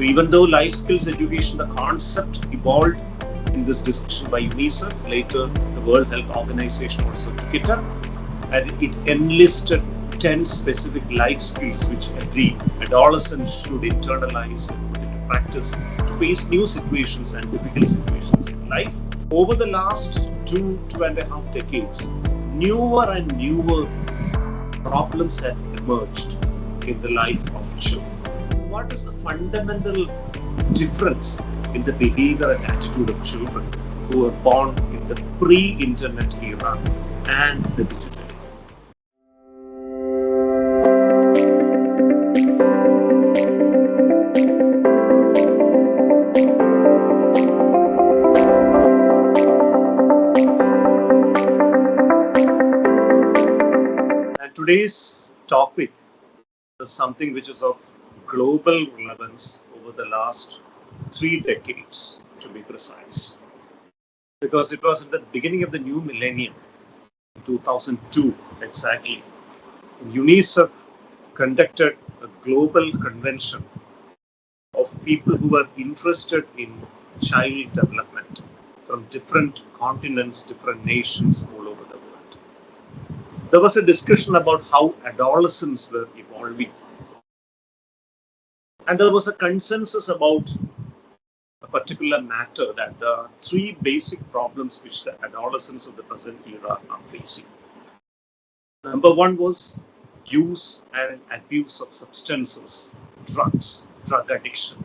Even though life skills education, the concept evolved in this discussion by UNICEF, later the World Health Organization also took it up, and it enlisted 10 specific life skills which every adolescent should internalize and put into practice to face new situations and difficult situations in life. Over the last 2.5 decades, newer and newer problems have emerged in the life of children. What is the fundamental difference in the behavior and attitude of children who are born in the pre-internet era and the digital era? And today's topic is something which is of global relevance over the last 3 decades, to be precise. Because it was at the beginning of the new millennium, 2002 exactly, UNICEF conducted a global convention of people who were interested in child development from different continents, different nations all over the world. There was a discussion about how adolescents were evolving. And there was a consensus about a particular matter, that there are 3 basic problems which the adolescents of the present era are facing. Number 1 was use and abuse of substances, drugs, drug addiction.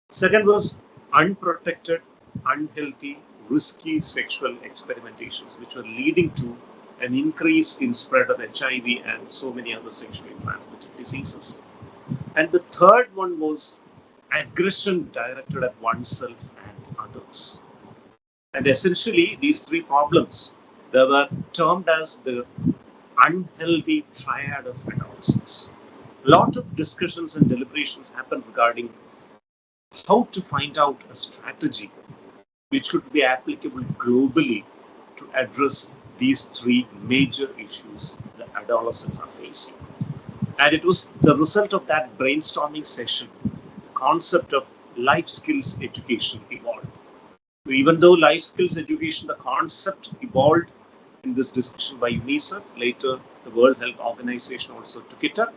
Second was unprotected, unhealthy, risky sexual experimentations, which were leading to an increase in spread of HIV and so many other sexually transmitted diseases. And the third one was aggression directed at oneself and others. And essentially, these 3 problems, they were termed as the unhealthy triad of adolescence. A lot of discussions and deliberations happened regarding how to find out a strategy which could be applicable globally to address these 3 major issues that adolescents are facing. And it was the result of that brainstorming session, the concept of life skills education evolved. Even though life skills education, the concept evolved in this discussion by UNICEF, later the World Health Organization also took it up,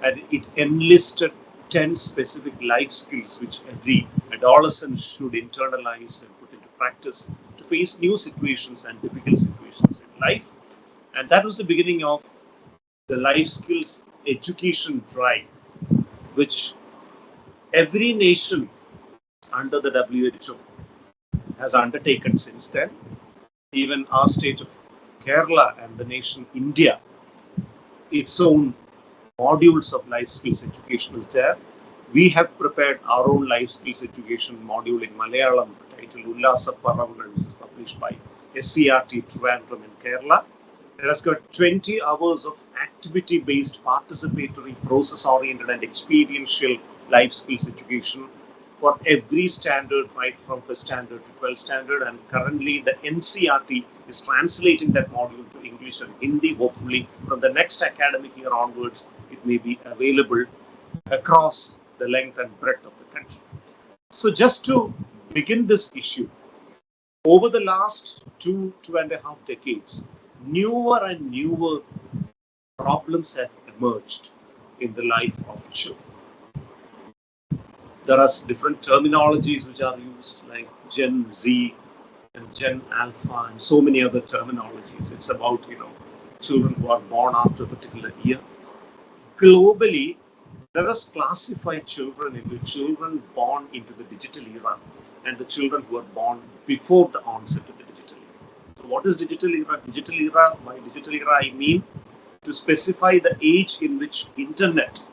and it enlisted 10 specific life skills which every adolescent should internalize and put into practice to face new situations and difficult situations in life. And that was the beginning of the life skills education drive, which every nation under the WHO has undertaken since then. Even our state of Kerala and the nation India, its own modules of life skills education is there. We have prepared our own life skills education module in Malayalam titled Ullasa Paravungal, which is published by SCRT Thiruvananthapuram in Kerala. It has got 20 hours of activity-based, participatory, process-oriented and experiential life skills education for every standard, right from 1st standard to 12th standard. And currently the NCRT is translating that module to English and Hindi. Hopefully from the next academic year onwards, it may be available across the length and breadth of the country. So just to begin this issue, over the last 2.5 decades, newer and newer problems have emerged in the life of children. There are different terminologies which are used, like Gen Z and Gen Alpha and so many other terminologies. It's about, children who are born after a particular year. Globally, let us classify children into children born into the digital era and the children who are born before the onset of the digital era. So what is digital era? Digital era, by digital era I mean to specify the age in which internet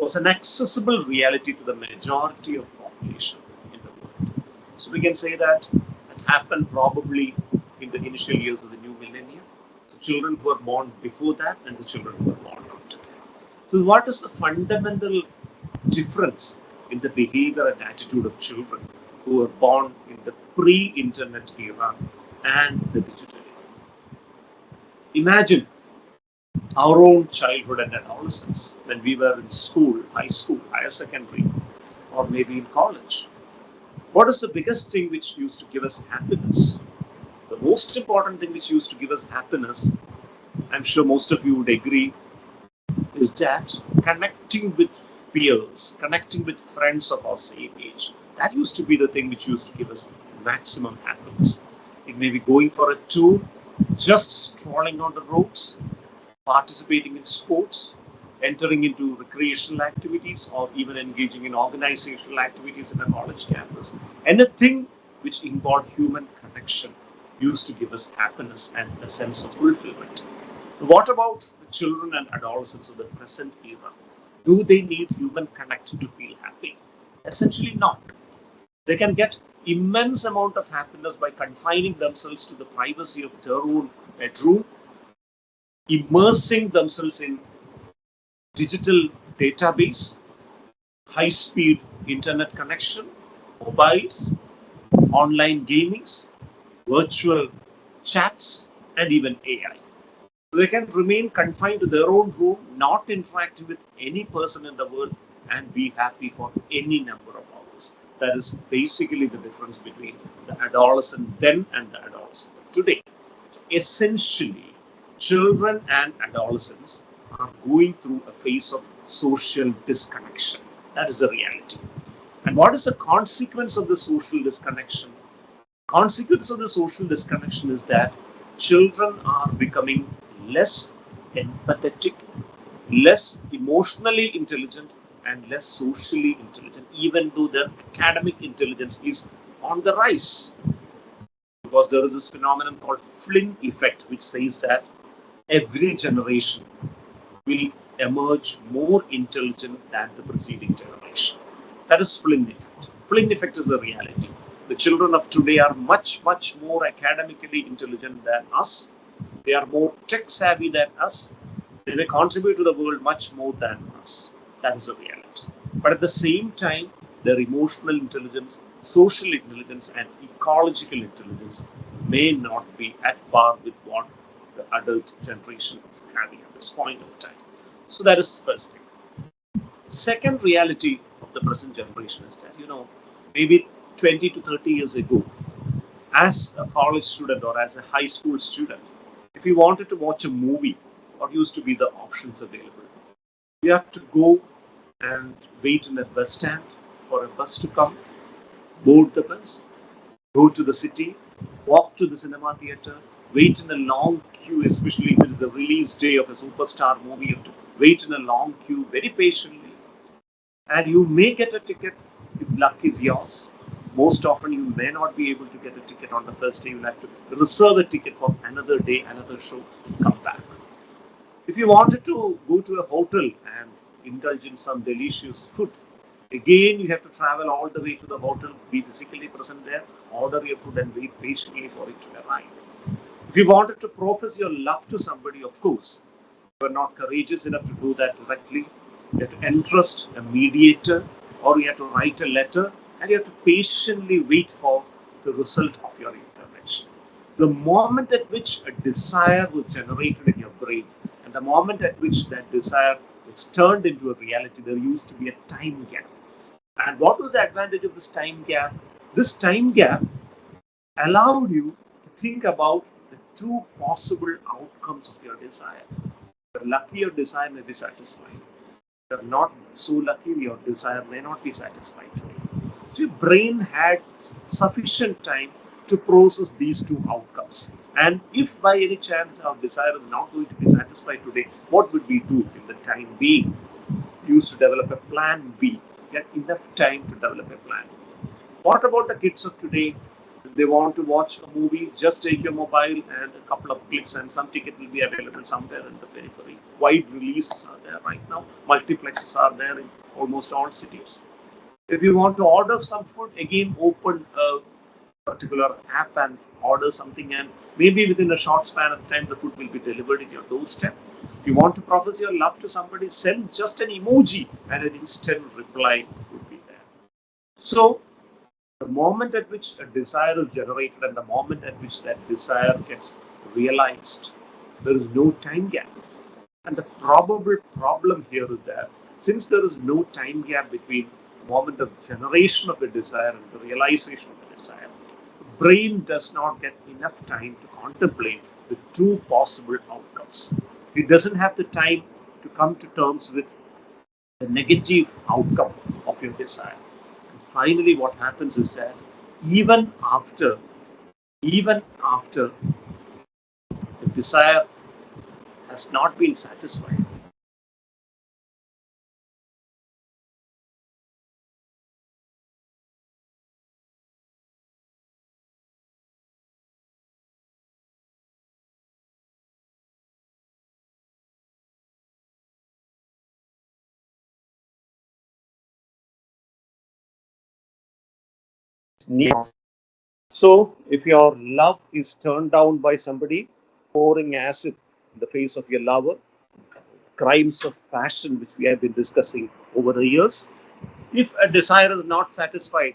was an accessible reality to the majority of population in the world. So we can say that happened probably in the initial years of the new millennium. So children who are born before that and the children who are born after that. So what is the fundamental difference in the behavior and attitude of children who are born in the pre-internet era and the digital era? Imagine our own childhood and adolescence, when we were in school, high school, higher secondary, or maybe in college. What is the biggest thing which used to give us happiness? The most important thing which used to give us happiness, I'm sure most of you would agree, is that connecting with peers, connecting with friends of our same age. That used to be the thing which used to give us maximum happiness. It may be going for a tour, just strolling on the roads, participating in sports, entering into recreational activities, or even engaging in organizational activities in a college campus. Anything which involved human connection used to give us happiness and a sense of fulfillment. What about the children and adolescents of the present era? Do they need human connection to feel happy? Essentially not. They can get immense amount of happiness by confining themselves to the privacy of their own bedroom, immersing themselves in digital database, high-speed internet connection, mobiles, online gamings, virtual chats, and even AI. They can remain confined to their own room, not interacting with any person in the world, and be happy for any number of hours. That is basically the difference between the adolescent then and the adolescent today. So essentially, children and adolescents are going through a phase of social disconnection. That is the reality. And what is the consequence of the social disconnection? Consequence of the social disconnection is that children are becoming less empathetic, less emotionally intelligent, and less socially intelligent, even though their academic intelligence is on the rise. Because there is this phenomenon called Flynn effect, which says that every generation will emerge more intelligent than the preceding generation. That is Flynn effect. Flynn effect is a reality. The children of today are much, much more academically intelligent than us. They are more tech savvy than us. They may contribute to the world much more than us. That is a reality. But at the same time, their emotional intelligence, social intelligence, and ecological intelligence may not be at par with what the adult generation is having at this point of time. So that is the first thing. Second reality of the present generation is that, maybe 20 to 30 years ago, as a college student or as a high school student, if you wanted to watch a movie, what used to be the options available? You have to go and wait in a bus stand for a bus to come, board the bus, go to the city, walk to the cinema theater, wait in a long queue, especially if it is the release day of a superstar movie. You have to wait in a long queue very patiently, and you may get a ticket if luck is yours. Most often, you may not be able to get a ticket on the first day. You'll have to reserve a ticket for another day, another show, come back. If you wanted to go to a hotel and indulge in some delicious food, again you have to travel all the way to the hotel, be physically present there, order your food, and wait patiently for it to arrive. If you wanted to profess your love to somebody, of course, you are not courageous enough to do that directly. You have to entrust a mediator, or you have to write a letter, and you have to patiently wait for the result of your intervention. The moment at which a desire was generated in your brain, and the moment at which that desire was turned into a reality, there used to be a time gap. And what was the advantage of this time gap? This time gap allowed you to think about the two possible outcomes of your desire. If you're lucky, your desire may be satisfied. If you're not so lucky, your desire may not be satisfied today. So your brain had sufficient time to process these two outcomes. And if by any chance our desire is not going to be satisfied today, what would we do in the time being? We used to develop a plan B. Get enough time to develop a plan B. What about the kids of today? If they want to watch a movie, just take your mobile and a couple of clicks, and some ticket will be available somewhere in the periphery. Wide releases are there right now. Multiplexes are there in almost all cities. If you want to order some food, again open a particular app and order something, and maybe within a short span of time the food will be delivered in your doorstep. If you want to profess your love to somebody, send just an emoji and an instant reply would be there. So the moment at which a desire is generated and the moment at which that desire gets realized, there is no time gap. And the probable problem here is that since there is no time gap between the moment of generation of a desire and the realization of the desire, the brain does not get enough time to contemplate the two possible outcomes. It doesn't have the time to come to terms with the negative outcome of your desire. And finally, what happens is that even after, even after the desire has not been satisfied, so, if your love is turned down by somebody, pouring acid in the face of your lover, crimes of passion, which we have been discussing over the years, if a desire is not satisfied,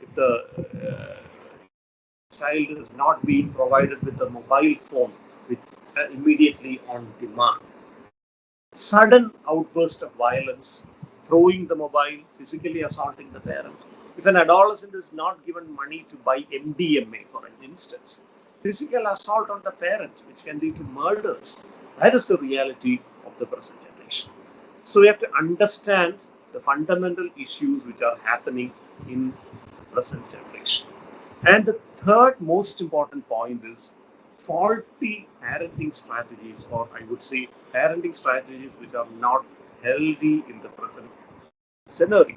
if the child is not being provided with a mobile phone with immediately on demand, sudden outburst of violence, throwing the mobile, physically assaulting the parent. If an adolescent is not given money to buy MDMA, for an instance, physical assault on the parent, which can lead to murders, that is the reality of the present generation. So we have to understand the fundamental issues which are happening in present generation. And the third most important point is faulty parenting strategies, or I would say parenting strategies which are not healthy in the present scenario.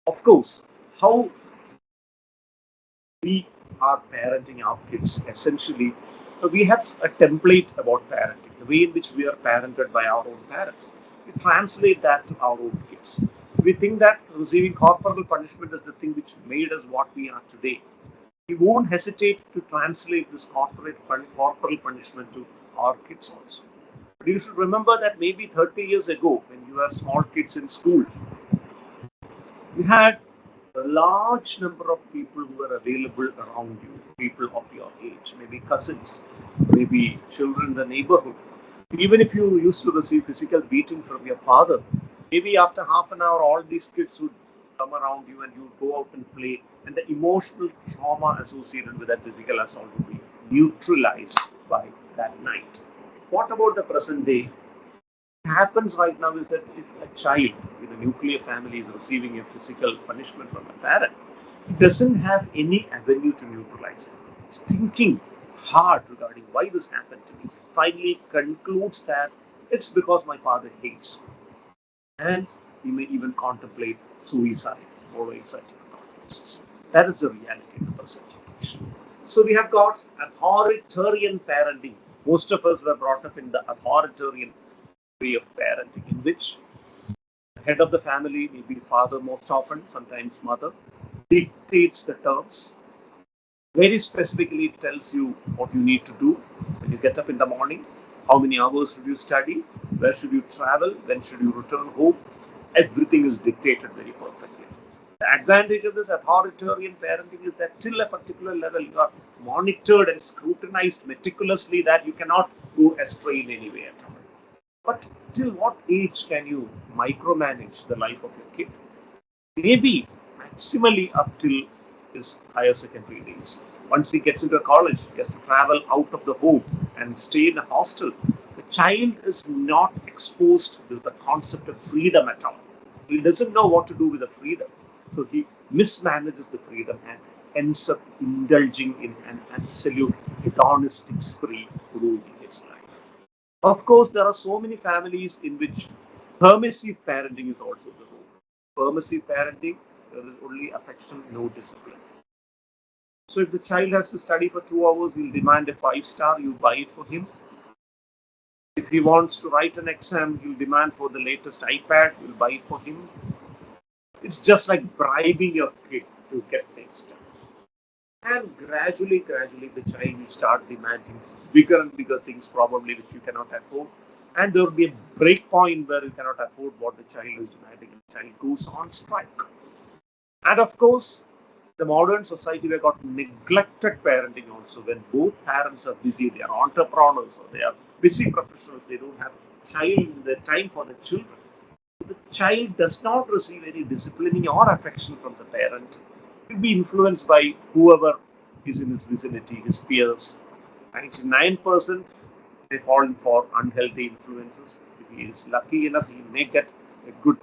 Of course, how we are parenting our kids, essentially, we have a template about parenting, the way in which we are parented by our own parents. We translate that to our own kids. We think that receiving corporal punishment is the thing which made us what we are today. We won't hesitate to translate this corporal punishment to our kids also. But you should remember that maybe 30 years ago, when you were small kids in school, you had a large number of people who were available around you, people of your age, maybe cousins, maybe children in the neighborhood. Even if you used to receive physical beating from your father, maybe after half an hour, all these kids would come around you and you would go out and play, and the emotional trauma associated with that physical assault would be neutralized by that night. What about the present day? Happens right now is that if a child in a nuclear family is receiving a physical punishment from a parent, it doesn't have any avenue to neutralize it. It's thinking hard regarding why this happened to me. Finally concludes that it's because my father hates me. And he may even contemplate suicide following such consequences. That is the reality of the present generation. So we have got authoritarian parenting. Most of us were brought up in the authoritarian way of parenting, in which the head of the family, maybe father most often, sometimes mother, dictates the terms, very specifically tells you what you need to do when you get up in the morning, how many hours should you study, where should you travel, when should you return home. Everything is dictated very perfectly. The advantage of this authoritarian parenting is that till a particular level you are monitored and scrutinized meticulously, that you cannot go astray in any way at all. But till what age can you micromanage the life of your kid? Maybe maximally up till his higher secondary days. Once he gets into college, he has to travel out of the home and stay in a hostel. The child is not exposed to the concept of freedom at all. He doesn't know what to do with the freedom. So he mismanages the freedom and ends up indulging in an absolute hedonistic spree ruining his life. Of course, there are so many families in which permissive parenting is also the rule. Permissive parenting, there is only affection, no discipline. So if the child has to study for 2 hours, he'll demand a 5-star, you buy it for him. If he wants to write an exam, he'll demand for the latest iPad, you'll buy it for him. It's just like bribing your kid to get things done. And gradually, the child will start demanding bigger and bigger things, probably which you cannot afford. And there will be a break point where you cannot afford what the child is demanding, and the child goes on strike. And of course, the modern society, we got neglected parenting also. When both parents are busy, they are entrepreneurs or they are busy professionals, they don't have the time for the children, the child does not receive any disciplining or affection from the parent. He will be influenced by whoever is in his vicinity, his peers. 99% may fall for unhealthy influences. If he is lucky enough, he may get a good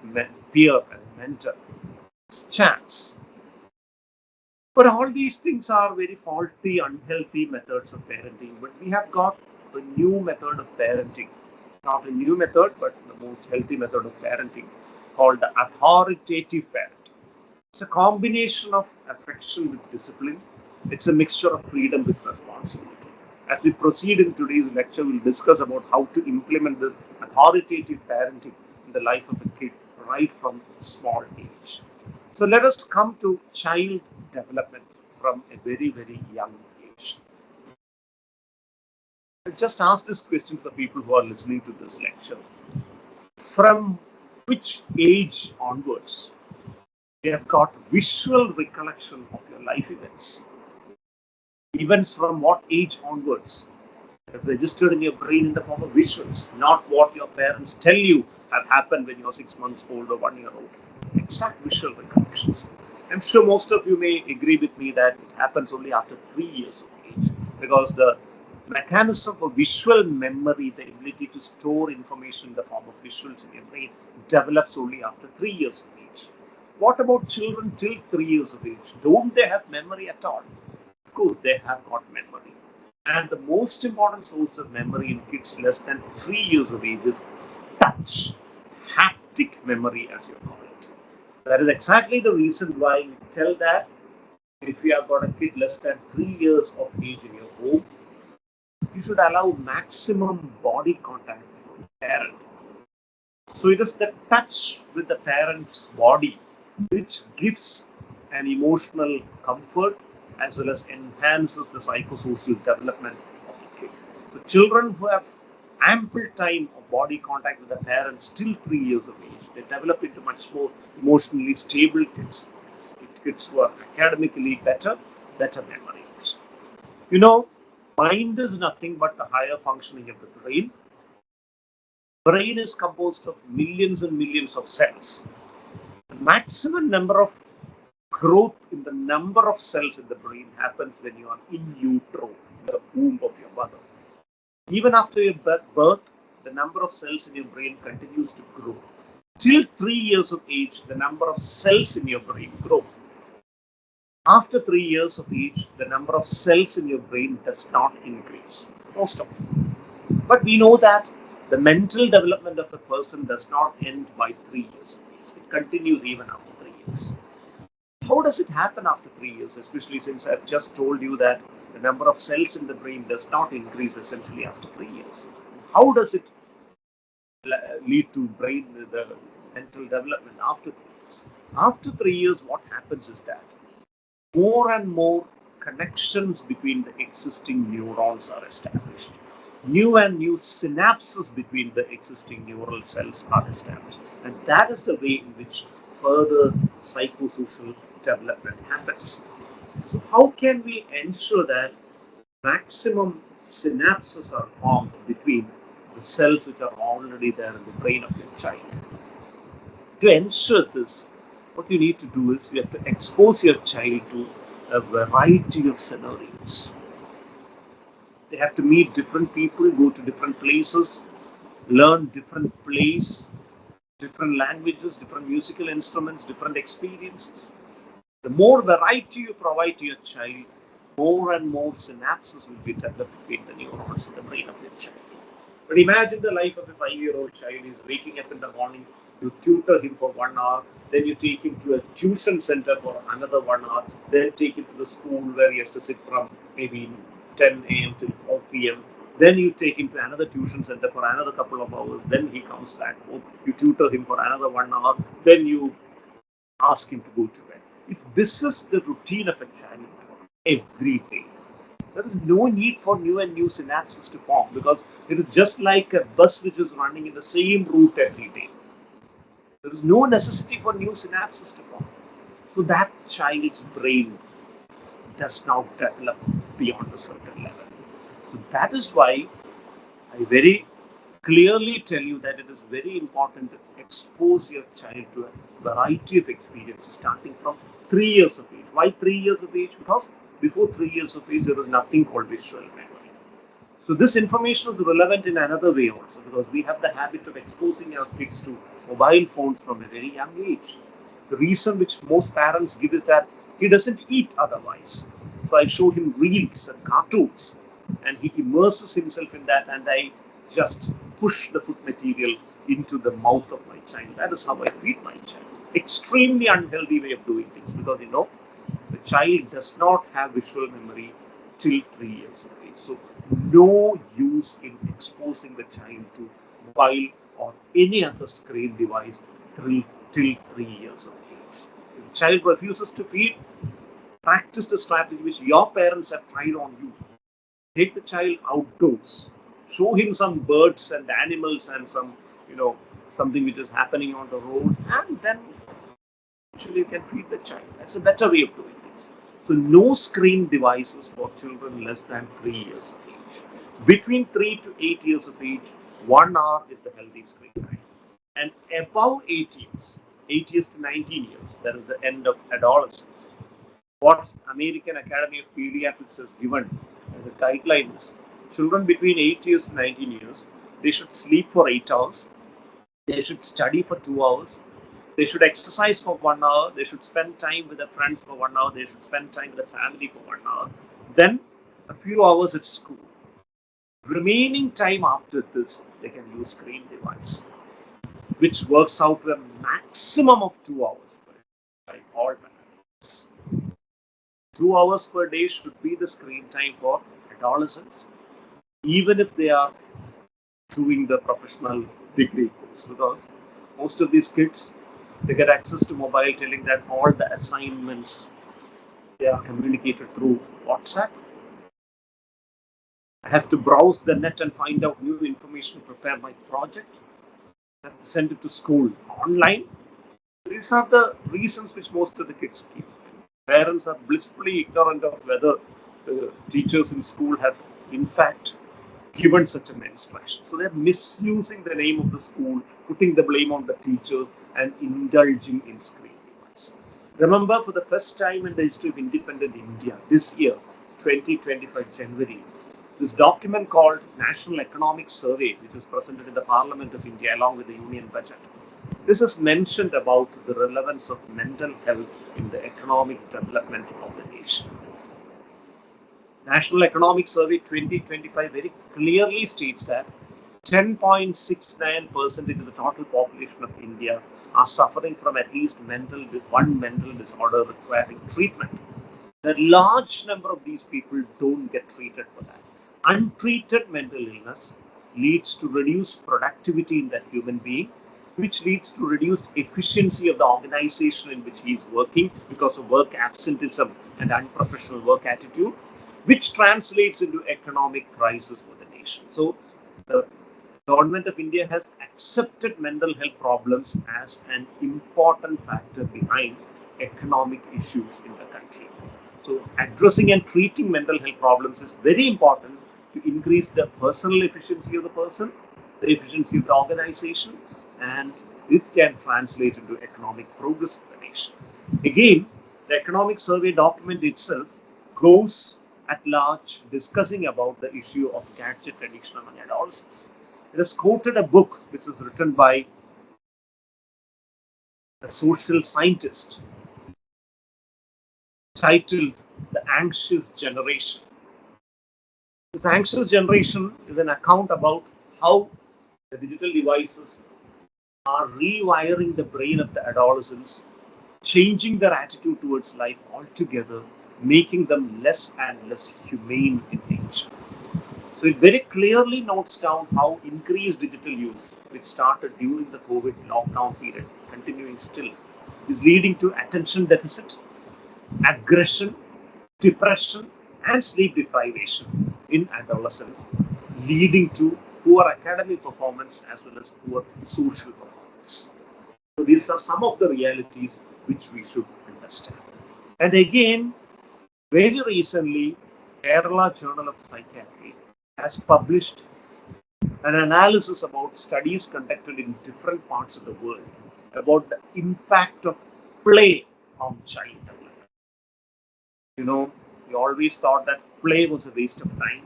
peer and mentor. It's chance. But all these things are very faulty, unhealthy methods of parenting. But we have got a new method of parenting. Not a new method, but the most healthy method of parenting called the authoritative parenting. It's a combination of affection with discipline. It's a mixture of freedom with responsibility. As we proceed in today's lecture, we'll discuss about how to implement this authoritative parenting in the life of a kid right from small age. So let us come to child development from a very, very young age. I just ask this question to the people who are listening to this lecture. From which age onwards you have got visual recollection of your life events? Events from what age onwards have registered in your brain in the form of visuals, not what your parents tell you have happened when you're 6 months old or 1 year old. Exact visual recollections. I'm sure most of you may agree with me that it happens only after 3 years of age, because the mechanism for visual memory, the ability to store information in the form of visuals in your brain, develops only after 3 years of age. What about children till 3 years of age? Don't they have memory at all? Of course, they have got memory. And the most important source of memory in kids less than 3 years of age is touch, haptic memory, as you call it. That is exactly the reason why we tell that if you have got a kid less than 3 years of age in your home, you should allow maximum body contact with the parent. So it is the touch with the parent's body which gives an emotional comfort as well as enhances the psychosocial development of the kid. So children who have ample time of body contact with the parents till 3 years of age, they develop into much more emotionally stable kids. Kids who are academically better memory. You know, mind is nothing but the higher functioning of the brain. Brain is composed of millions and millions of cells. The maximum number of growth in the number of cells in the brain happens when you are in utero, in the womb of your mother. Even after your birth, the number of cells in your brain continues to grow. Till 3 years of age, the number of cells in your brain grow. After 3 years of age, the number of cells in your brain does not increase, most often. But we know that the mental development of a person does not end by 3 years of age. It continues even after 3 years. How does it happen after 3 years, especially since I've just told you that the number of cells in the brain does not increase essentially after 3 years? How does it lead to the mental development after 3 years? After 3 years, what happens is that more and more connections between the existing neurons are established. New and new synapses between the existing neural cells are established. And that is the way in which further psychosocial development happens. So how can we ensure that maximum synapses are formed between the cells which are already there in the brain of your child? To ensure this, what you need to do is you have to expose your child to a variety of scenarios. They have to meet different people, go to different places, learn different plays, different languages, different musical instruments, different experiences. The more variety you provide to your child, more and more synapses will be developed between the neurons in the brain of your child. But imagine the life of a 5-year-old child. He's waking up in the morning, you tutor him for 1 hour, then you take him to a tuition center for another 1 hour, then take him to the school where he has to sit from maybe 10 a.m. till 4 p.m. Then you take him to another tuition center for another couple of hours, then he comes back home, you tutor him for another 1 hour, then you ask him to go to bed. If this is the routine of a child every day, there is no need for new and new synapses to form, because it is just like a bus which is running in the same route every day. There is no necessity for new synapses to form. So that child's brain does not develop beyond a certain level. So that is why I very clearly tell you that it is very important to expose your child to a variety of experiences starting from 3 years of age. Why 3 years of age? Because before 3 years of age, there is nothing called visual memory. So this information is relevant in another way also, because we have the habit of exposing our kids to mobile phones from a very young age. The reason which most parents give is that he doesn't eat otherwise. So I show him reels and cartoons, and he immerses himself in that, and I just push the food material into the mouth of my child. That is how I feed my child. Extremely unhealthy way of doing things, because the child does not have visual memory till 3 years of age. So no use in exposing the child to mobile or any other screen device till 3 years of age. If the child refuses to feed, practice the strategy which your parents have tried on you. Take the child outdoors, show him some birds and animals and something which is happening on the road, and then actually you can feed the child. That's a better way of doing things. So no screen devices for children less than 3 years of age. Between 3 to 8 years of age, 1 hour is the healthy screen time. And above 8 years, 8 years to 19 years, that is the end of adolescence. What American Academy of Pediatrics has given as a guideline is children between 8 years to 19 years, they should sleep for 8 hours, they should study for 2 hours, they should exercise for 1 hour, they should spend time with their friends for 1 hour, they should spend time with their family for 1 hour, then a few hours at school. Remaining time after this, they can use screen device, which works out to a maximum of 2 hours by all parents. 2 hours per day should be the screen time for adolescents, even if they are doing the professional degree course, because most of these kids, they get access to mobile, telling that all the assignments, they are communicated through WhatsApp. I have to browse the net and find out new information, prepare my project, I have to send it to school online. These are the reasons which most of the kids give. Parents are blissfully ignorant of whether the teachers in school have in fact given such an instruction. So they're misusing the name of the school, putting the blame on the teachers, and indulging in screen device. Remember, for the first time in the history of independent India, this year, 2025 January, this document called National Economic Survey, which was presented in the Parliament of India along with the Union Budget, this is mentioned about the relevance of mental health in the economic development of the nation. National Economic Survey 2025 very clearly states that 10.69% of the total population of India are suffering from at least one mental disorder requiring treatment. A large number of these people don't get treated for that. Untreated mental illness leads to reduced productivity in that human being, which leads to reduced efficiency of the organization in which he is working because of work absenteeism and unprofessional work attitude, which translates into economic crisis for the nation. So the government of India has accepted mental health problems as an important factor behind economic issues in the country. So addressing and treating mental health problems is very important to increase the personal efficiency of the person, the efficiency of the organization, and it can translate into economic progress of the nation. Again, the economic survey document itself goes at large discussing about the issue of gadget addiction among adolescents. It has quoted a book which was written by a social scientist titled The Anxious Generation. This anxious generation is an account about how the digital devices are rewiring the brain of the adolescents, changing their attitude towards life altogether, making them less and less humane in nature. So it very clearly notes down how increased digital use, which started during the COVID lockdown period, continuing still, is leading to attention deficit, aggression, depression, and sleep deprivation in adolescents, leading to poor academic performance as well as poor social performance. So these are some of the realities which we should understand. And again, very recently, Kerala Journal of Psychiatry has published an analysis about studies conducted in different parts of the world about the impact of play on child development. We always thought that play was a waste of time,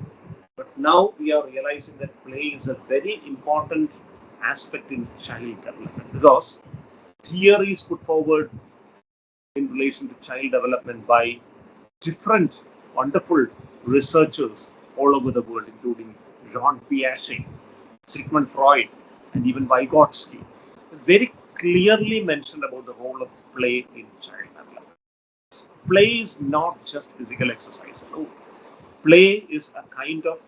but now we are realizing that play is a very important aspect in child development because theories put forward in relation to child development by different wonderful researchers all over the world, including Jean Piaget, Sigmund Freud, and even Vygotsky, very clearly mentioned about the role of play in child development. Play is not just physical exercise alone. Play is a kind of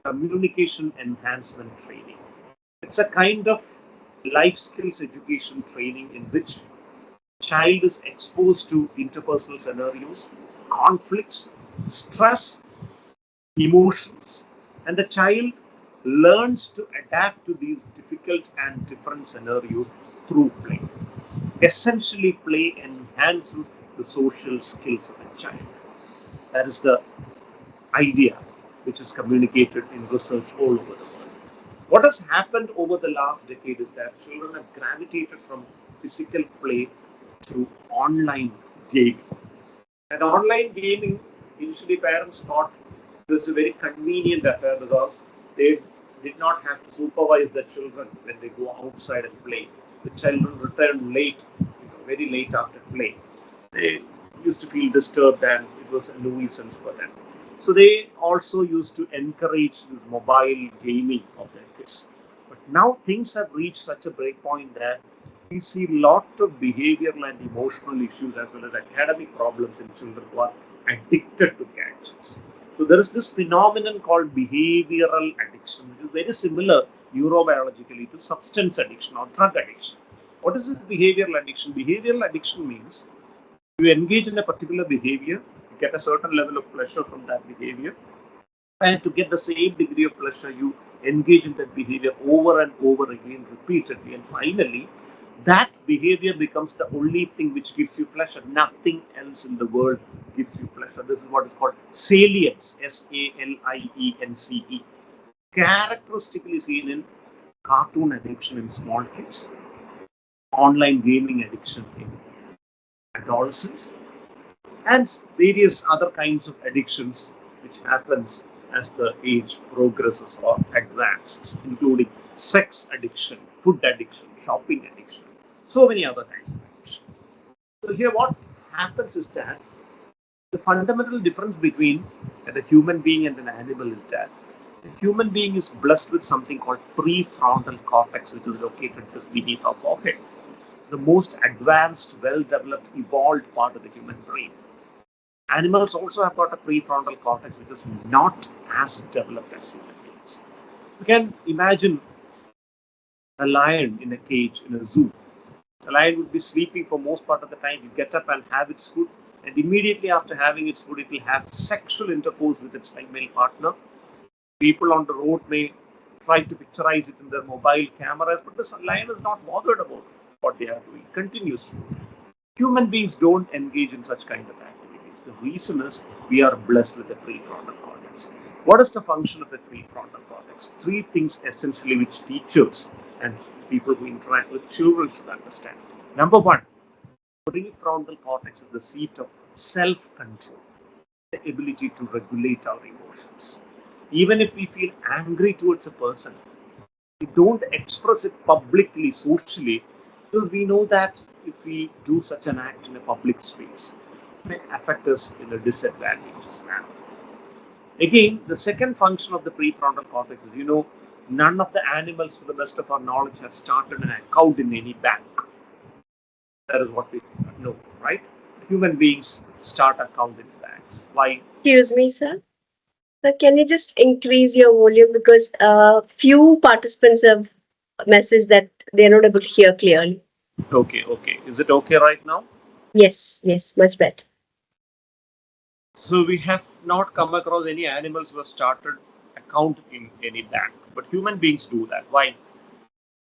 communication enhancement training. It's a kind of life skills education training in which child is exposed to interpersonal scenarios, conflicts, stress, emotions, and the child learns to adapt to these difficult and different scenarios through play. Essentially, play enhances the social skills of a child. That is the idea which is communicated in research all over the world. What has happened over the last decade is that children have gravitated from physical play to online gaming. And online gaming, initially parents thought it was a very convenient affair because they did not have to supervise the children when they go outside and play. The children return late, very late after play. They used to feel disturbed and it was a nuisance for them. So they also used to encourage this mobile gaming of their kids. But now things have reached such a breakpoint that we see a lot of behavioral and emotional issues as well as academic problems in children who are addicted to gadgets. So there is this phenomenon called behavioral addiction, which is very similar neurobiologically to substance addiction or drug addiction. What is this behavioral addiction? Behavioral addiction means you engage in a particular behavior, you get a certain level of pleasure from that behavior, and to get the same degree of pleasure, you engage in that behavior over and over again, repeatedly, and finally, that behavior becomes the only thing which gives you pleasure. Nothing else in the world gives you pleasure. This is what is called salience, SALIENCE, characteristically seen in cartoon addiction in small kids, online gaming addiction in adolescents, and various other kinds of addictions which happens as the age progresses or advances, including sex addiction, food addiction, shopping addiction, so many other kinds of addiction. So here what happens is that the fundamental difference between a human being and an animal is that a human being is blessed with something called prefrontal cortex, which is located just beneath our forehead. It's the most advanced, well-developed, evolved part of the human brain. Animals also have got a prefrontal cortex which is not as developed as human beings. You can imagine a lion in a cage in a zoo. The lion would be sleeping for most part of the time. You get up and have its food, and immediately after having its food, it will have sexual intercourse with its female partner. People on the road may try to picturize it in their mobile cameras, but the lion is not bothered about what they are doing. It continues to do. Human beings don't engage in such kind of activities. The reason is we are blessed with a prefrontal cortex. What is the function of a prefrontal cortex? Three things essentially which teachers and people who interact with children should understand. Number one, prefrontal cortex is the seat of self-control, the ability to regulate our emotions. Even if we feel angry towards a person, we don't express it publicly, socially, because we know that if we do such an act in a public space, it may affect us in a disadvantageous manner. Again, the second function of the prefrontal cortex is, none of the animals, to the best of our knowledge, have started an account in any bank. That is what we know, right? Human beings start account in banks. Why? Excuse me, sir. Sir, can you just increase your volume because few participants have messaged that they're not able to hear clearly. Okay. Is it okay right now? Yes, much better. So we have not come across any animals who have started account in any bank, but human beings do that. Why?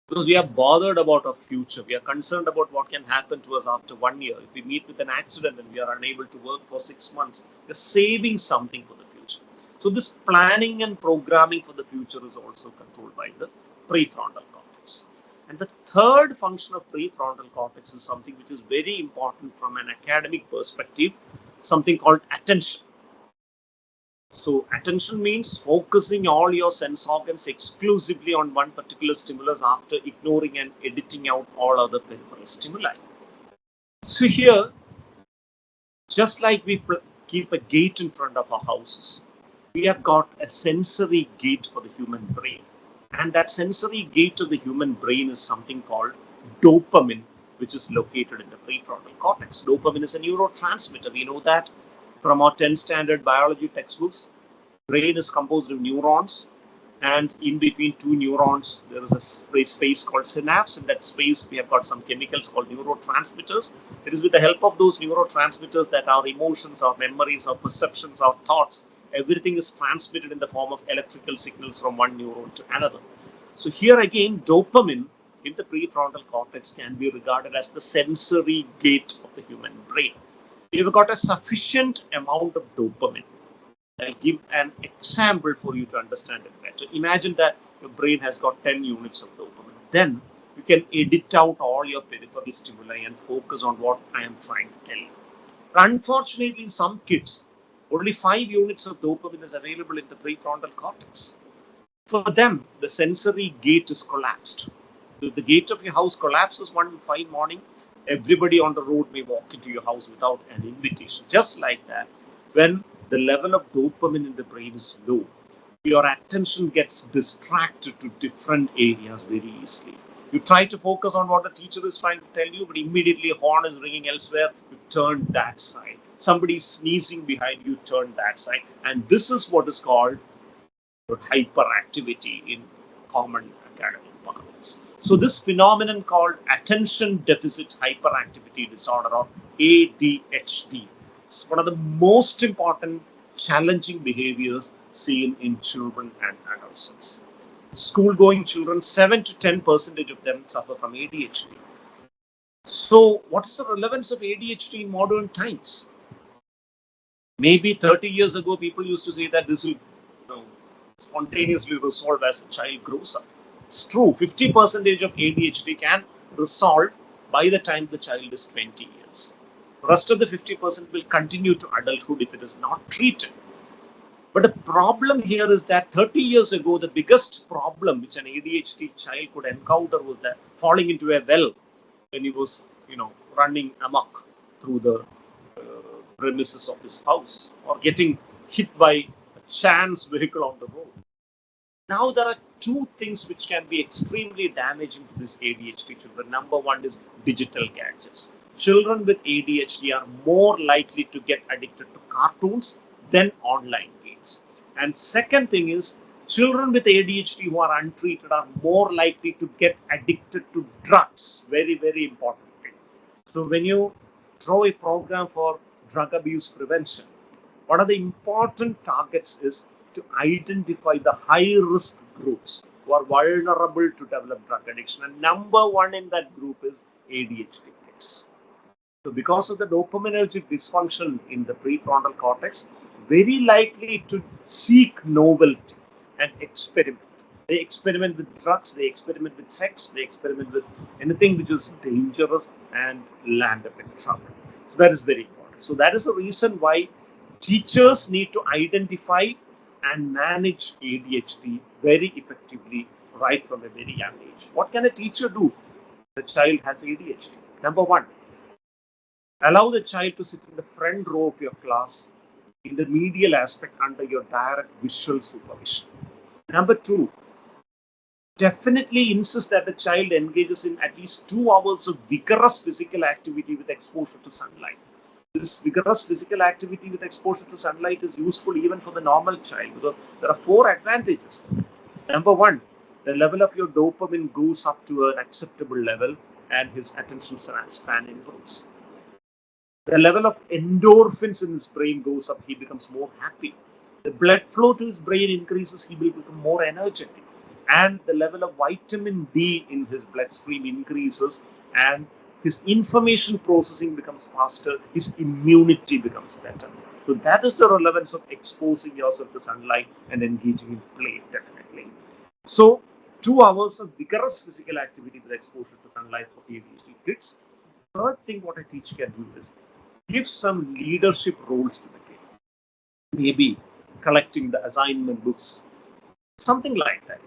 Because we are bothered about our future. We are concerned about what can happen to us after 1 year. If we meet with an accident and we are unable to work for 6 months, we're saving something for the future. So this planning and programming for the future is also controlled by the prefrontal cortex. And the third function of prefrontal cortex is something which is very important from an academic perspective, something called attention. So attention means focusing all your sense organs exclusively on one particular stimulus after ignoring and editing out all other peripheral stimuli. So here, just like we keep a gate in front of our houses, we have got a sensory gate for the human brain. And that sensory gate of the human brain is something called dopamine, which is located in the prefrontal cortex. Dopamine is a neurotransmitter. We know that from our 10th standard biology textbooks. Brain is composed of neurons, and in between two neurons, there is a space called synapse. In that space, we have got some chemicals called neurotransmitters. It is with the help of those neurotransmitters that our emotions, our memories, our perceptions, our thoughts, everything is transmitted in the form of electrical signals from one neuron to another. So here again, dopamine in the prefrontal cortex can be regarded as the sensory gate of the human brain. We have got a sufficient amount of dopamine. I'll give an example for you to understand it better. Imagine that your brain has got 10 units of dopamine. Then you can edit out all your peripheral stimuli and focus on what I am trying to tell you. But unfortunately, in some kids, only 5 units of dopamine is available in the prefrontal cortex. For them, the sensory gate is collapsed. If the gate of your house collapses one fine morning, everybody on the road may walk into your house without an invitation. Just like that, when the level of dopamine in the brain is low, your attention gets distracted to different areas very easily. You try to focus on what the teacher is trying to tell you, but immediately a horn is ringing elsewhere, you turn that side. Somebody is sneezing behind you, turn that side. And this is what is called hyperactivity in common academic parlance. So this phenomenon called attention deficit hyperactivity disorder, or ADHD, is one of the most important challenging behaviors seen in children and adolescents. School-going children, 7 to 10% of them suffer from ADHD. So what is the relevance of ADHD in modern times? Maybe 30 years ago, people used to say that this will spontaneously resolve as a child grows up. It's true, 50% of ADHD can resolve by the time the child is 20 years. The rest of the 50% will continue to adulthood if it is not treated. But the problem here is that 30 years ago, the biggest problem which an ADHD child could encounter was that falling into a well when he was, running amok through the premises of his house, or getting hit by a chance vehicle on the road. Now there are two things which can be extremely damaging to this ADHD children. Number one is digital gadgets. Children with ADHD are more likely to get addicted to cartoons than online games. And second thing is, children with ADHD who are untreated are more likely to get addicted to drugs. Very, very important thing. So when you throw a program for drug abuse prevention, one of the important targets is to identify the high-risk groups who are vulnerable to develop drug addiction. And number one in that group is ADHD kids. So because of the dopaminergic dysfunction in the prefrontal cortex, very likely to seek novelty and experiment. They experiment with drugs, they experiment with sex, they experiment with anything which is dangerous and land up in trouble. So that is very important. So that is the reason why teachers need to identify and manage ADHD very effectively right from a very young age. What can a teacher do if the child has ADHD? Number one, allow the child to sit in the front row of your class in the medial aspect under your direct visual supervision. Number two, definitely insist that the child engages in at least 2 hours of vigorous physical activity with exposure to sunlight. This vigorous physical activity with exposure to sunlight is useful even for the normal child because there are 4 advantages. Number one, the level of your dopamine goes up to an acceptable level and his attention span improves. The level of endorphins in his brain goes up, he becomes more happy. The blood flow to his brain increases, he will become more energetic. And the level of vitamin D in his bloodstream increases and his information processing becomes faster, his immunity becomes better. So that is the relevance of exposing yourself to sunlight and engaging in play, definitely. So 2 hours of vigorous physical activity with exposure to sunlight for ADHD kids. Third thing what a teacher can do is give some leadership roles to the kid. Maybe collecting the assignment books, something like that,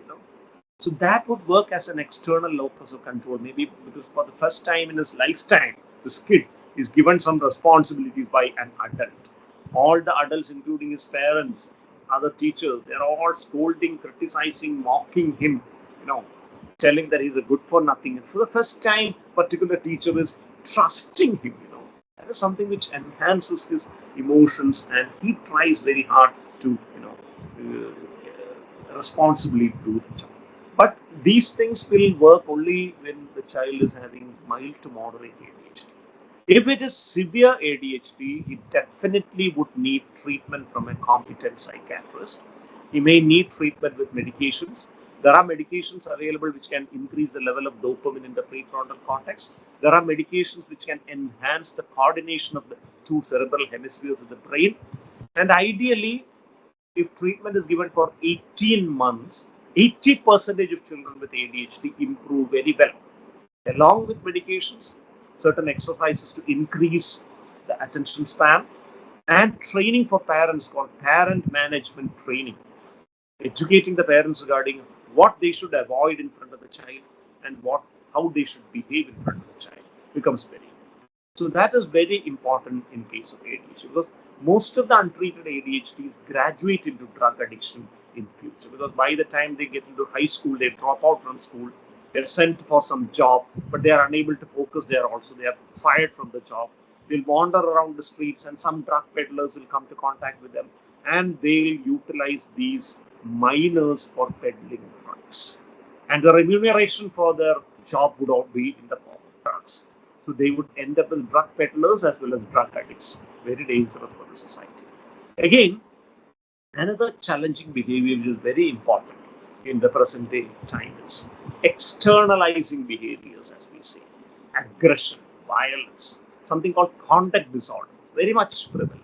So that would work as an external locus of control, maybe because for the first time in his lifetime, this kid is given some responsibilities by an adult. All the adults, including his parents, other teachers, they're all scolding, criticizing, mocking him, telling that he's a good for nothing. And for the first time, particular teacher is trusting him. That is something which enhances his emotions, and he tries very hard to, responsibly do the job. But these things will work only when the child is having mild to moderate ADHD. If it is severe ADHD, he definitely would need treatment from a competent psychiatrist. He may need treatment with medications. There are medications available which can increase the level of dopamine in the prefrontal cortex. There are medications which can enhance the coordination of the two cerebral hemispheres of the brain. And ideally, if treatment is given for 18 months, 80% of children with ADHD improve very well. Along with medications, certain exercises to increase the attention span, and training for parents called parent management training, educating the parents regarding what they should avoid in front of the child and how they should behave in front of the child becomes very important. So that is very important in case of ADHD, because most of the untreated ADHDs graduate into drug addiction in future, because by the time they get into high school, they drop out from school, they're sent for some job, but they are unable to focus there also. They are fired from the job. They'll wander around the streets, and some drug peddlers will come to contact with them, and they'll utilize these minors for peddling drugs. And the remuneration for their job would all be in the form of drugs. So they would end up as drug peddlers as well as drug addicts. Very dangerous for the society. Again, another challenging behavior which is very important in the present day time is externalizing behaviors, as we say. Aggression, violence, something called conduct disorder, very much prevalent.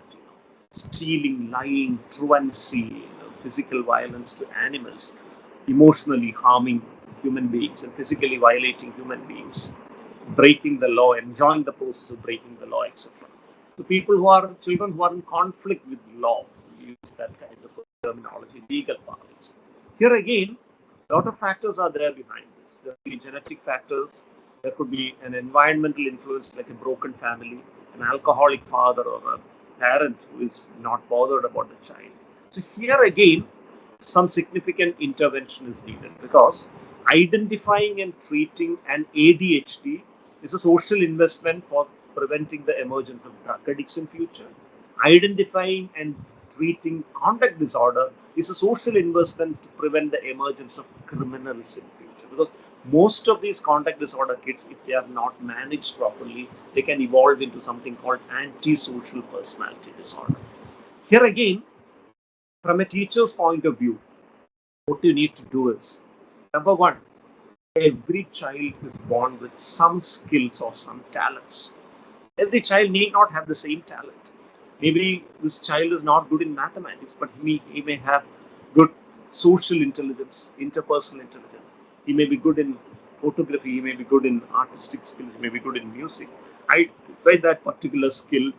Stealing, lying, truancy, physical violence to animals, emotionally harming human beings and physically violating human beings, breaking the law, enjoying the process of breaking the law, etc. So children who are in conflict with law, use that kind of terminology, legal parlance. Here again, a lot of factors are there behind this. There could be genetic factors. There could be an environmental influence like a broken family, an alcoholic father, or a parent who is not bothered about the child. So here again, some significant intervention is needed, because identifying and treating an ADHD is a social investment for preventing the emergence of drug addicts in future. Identifying and treating conduct disorder is a social investment to prevent the emergence of criminals in future. Because most of these conduct disorder kids, if they are not managed properly, they can evolve into something called antisocial personality disorder. Here again, from a teacher's point of view, what you need to do is, number one, every child is born with some skills or some talents. Every child need not have the same talent. Maybe this child is not good in mathematics, but he may have good social intelligence, interpersonal intelligence. He may be good in photography, he may be good in artistic skills, he may be good in music. I try that particular skill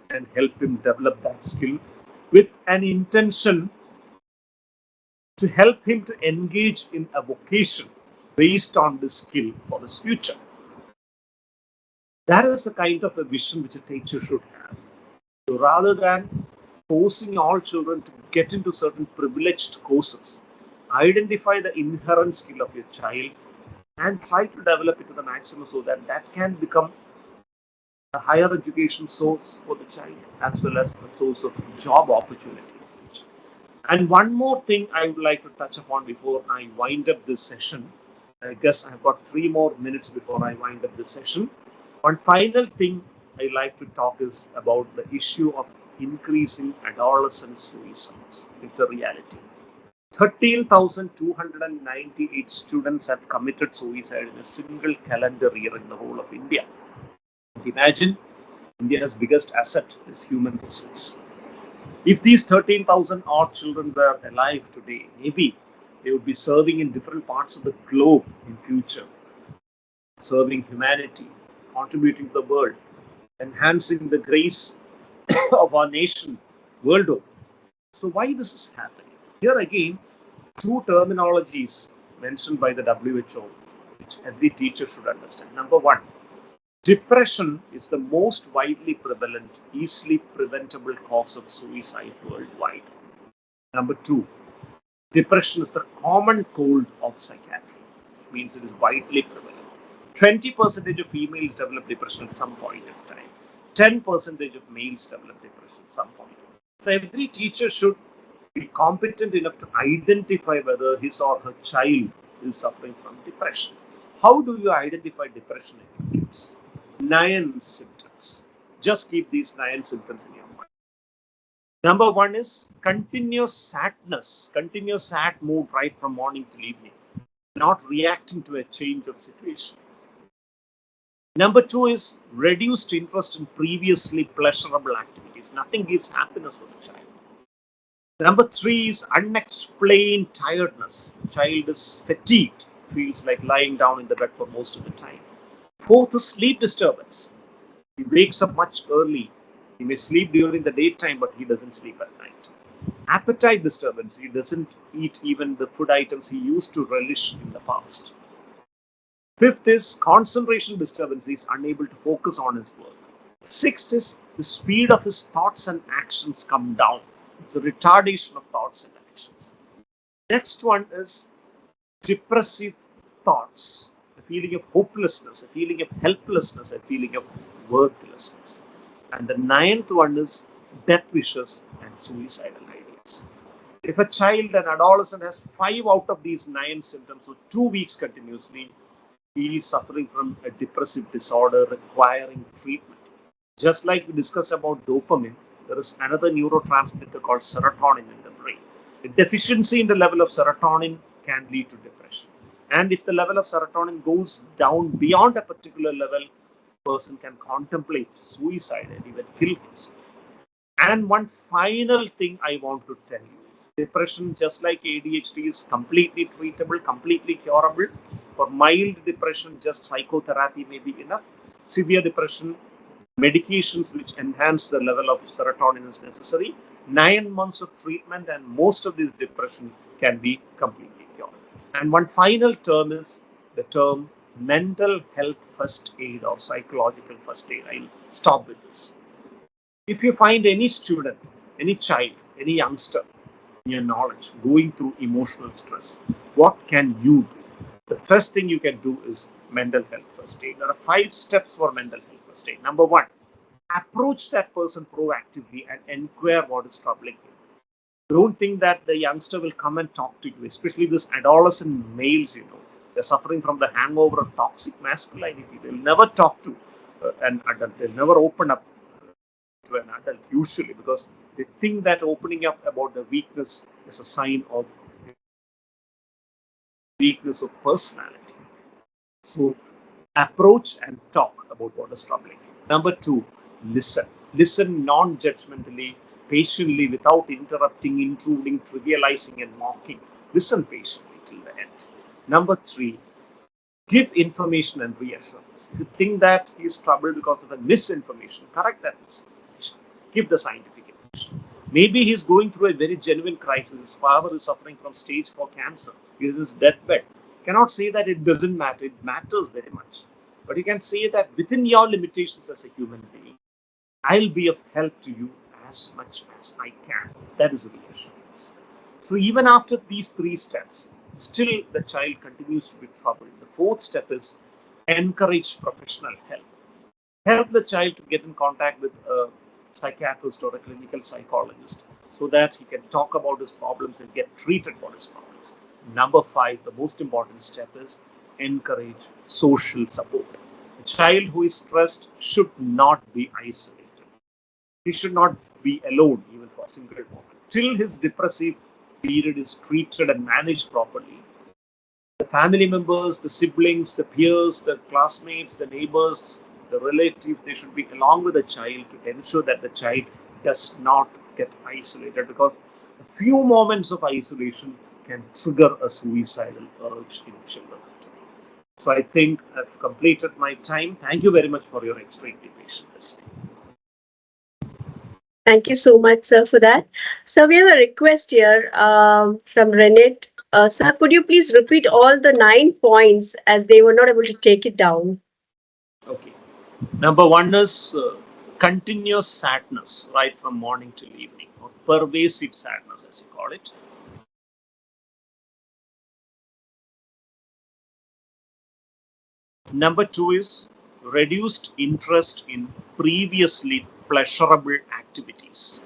and help him develop that skill with an intention to help him to engage in a vocation based on this skill for his future. That is the kind of a vision which a teacher should have. So rather than forcing all children to get into certain privileged courses, identify the inherent skill of your child and try to develop it to the maximum so that that can become a higher education source for the child as well as a source of job opportunity. And one more thing I would like to touch upon before I wind up this session. I guess I've got 3 more minutes before I wind up this session. One final thing I like to talk is about the issue of increasing adolescent suicides. It's a reality. 13,298 students have committed suicide in a single calendar year in the whole of India. Imagine, India's biggest asset is human resource. If these 13,000 odd children were alive today, maybe they would be serving in different parts of the globe in future, serving humanity, contributing to the world, enhancing the grace of our nation world over. So why this is happening? Here again, two terminologies mentioned by the WHO, which every teacher should understand. Number one, depression is the most widely prevalent, easily preventable cause of suicide worldwide. Number two, depression is the common cold of psychiatry, which means it is widely prevalent. 20% of females develop depression at some point of time. 10% of males develop depression at some point. So every teacher should be competent enough to identify whether his or her child is suffering from depression. How do you identify depression in your kids? 9 symptoms. Just keep these 9 symptoms in your mind. Number one is continuous sadness, continuous sad mood right from morning till evening, not reacting to a change of situation. Number two is reduced interest in previously pleasurable activities. Nothing gives happiness for the child. Number three is unexplained tiredness. The child is fatigued, feels like lying down in the bed for most of the time. Fourth is sleep disturbance. He wakes up much early. He may sleep during the daytime, but he doesn't sleep at night. Appetite disturbance. He doesn't eat even the food items he used to relish in the past. Fifth is concentration disturbance. He is unable to focus on his work. Sixth is the speed of his thoughts and actions come down. It's a retardation of thoughts and actions. Next one is depressive thoughts, a feeling of hopelessness, a feeling of helplessness, a feeling of worthlessness. And the 9th one is death wishes and suicidal ideas. If a child, an adolescent, has 5 out of these 9 symptoms for 2 weeks continuously, he is suffering from a depressive disorder requiring treatment. Just like we discussed about dopamine, there is another neurotransmitter called serotonin in the brain. A deficiency in the level of serotonin can lead to depression. And if the level of serotonin goes down beyond a particular level, a person can contemplate suicide and even kill himself. And one final thing I want to tell you is depression, just like ADHD, is completely treatable, completely curable. For mild depression, just psychotherapy may be enough. Severe depression, medications which enhance the level of serotonin is necessary. 9 months of treatment and most of this depression can be completely cured. And one final term is the term mental health first aid or psychological first aid. I'll stop with this. If you find any student, any child, any youngster in your knowledge going through emotional stress, what can you do? The first thing you can do is mental health first aid. There are 5 steps for mental health first aid. Number one, approach that person proactively and inquire what is troubling him. Don't think that the youngster will come and talk to you, especially this adolescent males, they're suffering from the hangover of toxic masculinity. They'll never talk to an adult. They'll never open up to an adult usually because they think that opening up about the weakness is a sign of weakness of personality. So approach and talk about what is troubling. Number two, listen. Listen non-judgmentally, patiently, without interrupting, intruding, trivializing, and mocking. Listen patiently till the end. Number three, give information and reassurance. If you think that he is troubled because of a misinformation, correct that misinformation. Give the scientific information. Maybe he is going through a very genuine crisis. His father is suffering from stage 4 cancer. He is in his deathbed. You cannot say that it doesn't matter. It matters very much. But you can say that within your limitations as a human being, I'll be of help to you as much as I can. That is reassurance. So even after these 3 steps, still the child continues to be troubled. The 4th step is encourage professional help. Help the child to get in contact with a psychiatrist or a clinical psychologist so that he can talk about his problems and get treated for his problems. Number 5, the most important step is encourage social support. A child who is stressed should not be isolated. He should not be alone even for a single moment. Till his depressive period is treated and managed properly, the family members, the siblings, the peers, the classmates, the neighbors, the relatives, they should be along with the child to ensure that the child does not get isolated, because a few moments of isolation can trigger a suicidal urge in children. So I think I've completed my time. Thank you very much for your extremely patient listening. Thank you so much, sir, for that. So we have a request here from Renette. Sir, could you please repeat all the 9 points as they were not able to take it down? Okay. Number one is continuous sadness, right from morning till evening, or pervasive sadness, as you call it. Number two is reduced interest in previously pleasurable activities.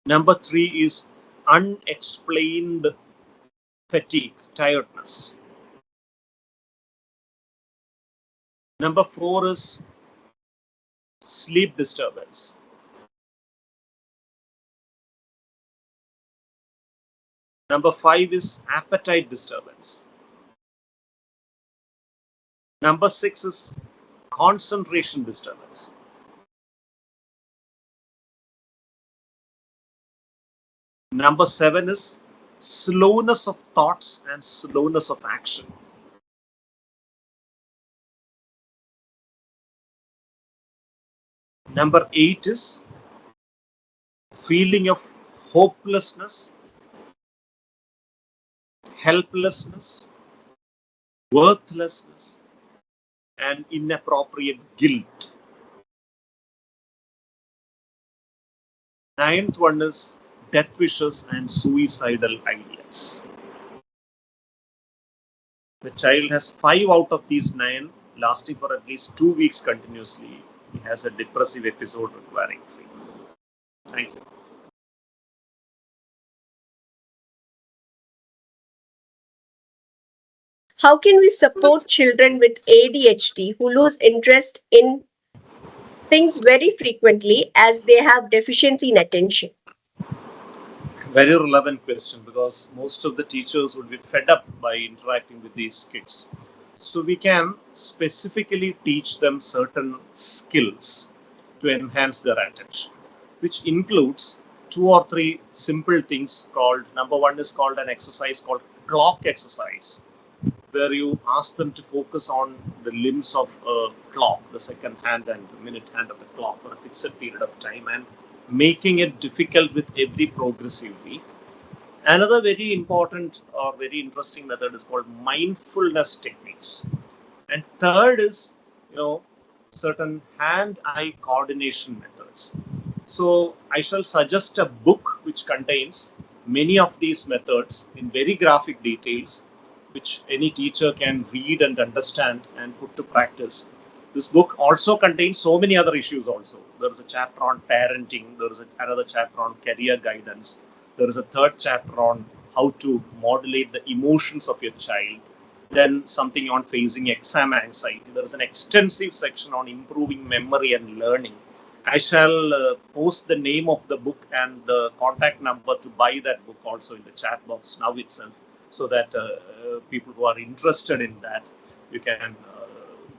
Number three is unexplained fatigue, tiredness. Number four is sleep disturbance. Number five is appetite disturbance. Number six is concentration disturbance. Number seven is slowness of thoughts and slowness of action. Number eight is feeling of hopelessness, helplessness, worthlessness, and inappropriate guilt. Ninth one is death wishes and suicidal ideas. The child has 5 out of these 9 lasting for at least 2 weeks continuously. He has a depressive episode requiring treatment. Thank you. How can we support children with ADHD who lose interest in things very frequently as they have deficiency in attention? Very relevant question, because most of the teachers would be fed up by interacting with these kids. So we can specifically teach them certain skills to enhance their attention, which includes 2 or 3 simple things called, number one is called an exercise called clock exercise, where you ask them to focus on the limbs of a clock, the second hand and the minute hand of the clock for a fixed period of time, and making it difficult with every progressive week. Another very important or very interesting method is called mindfulness techniques. And third is, certain hand-eye coordination methods. So I shall suggest a book which contains many of these methods in very graphic details, which any teacher can read and understand and put to practice. This book also contains so many other issues also. There is a chapter on parenting, there is another chapter on career guidance, there is a third chapter on how to modulate the emotions of your child, then something on facing exam anxiety. There is an extensive section on improving memory and learning. I shall post the name of the book and the contact number to buy that book also in the chat box now itself, so that people who are interested in that, you can